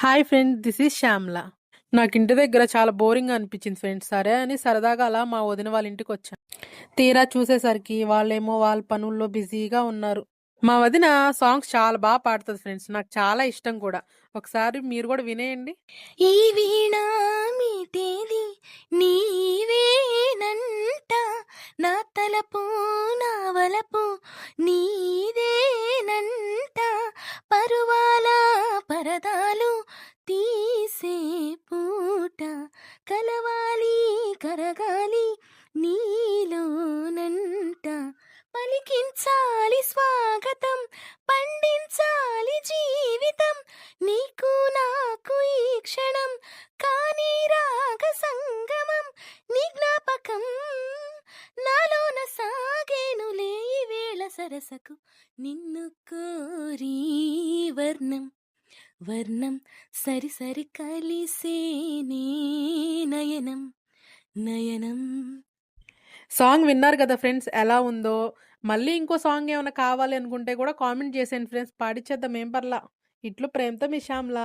Hi friend, this is Shyamala. నాకు ఇంటి దగ్గర చాలా బోరింగ్గా అనిపించింది ఫ్రెండ్స్. సరే అని సరదాగా అలా మా వదిన వాళ్ళ ఇంటికి వచ్చాను. తీరా చూసేసరికి వాళ్ళేమో వాళ్ళ పనుల్లో బిజీగా ఉన్నారు. మా వదిన సాంగ్స్ చాలా బాగా పాడుతుంది ఫ్రెండ్స్. నాకు చాలా ఇష్టం కూడా. ఒకసారి మీరు కూడా వినేయండి. ఈ వీణ మీటేది నీవేనంట, నా తలపు నా వలపు నీదేనంట, పరువాల పరదాలు తీసే పూట కలవాలి కరగాలి నీలోనంట, పలికించాలి స్వాగతం, పండించాలి జీవితం, నీకు నాకు ఈ క్షణం కానీ రాగ సంగమం, నీ జ్ఞాపకం నాలోన సాగేనులే ఈ వేళ సరసకు, నిన్ను కోరి వర్ణం వర్ణం సరి సరి కలిసేనే నయనం నయనం. సాంగ్ విన్నారు కదా ఫ్రెండ్స్, ఎలా ఉందో? మళ్ళీ ఇంకో సాంగ్ ఏమైనా కావాలి అనుకుంటే కూడా కామెంట్ చేసేయండి ఫ్రెండ్స్. పాడిచ్చేద్దాం, ఏం పర్లా. ఇట్లు ప్రేమతో మీ శ్యామ్ల.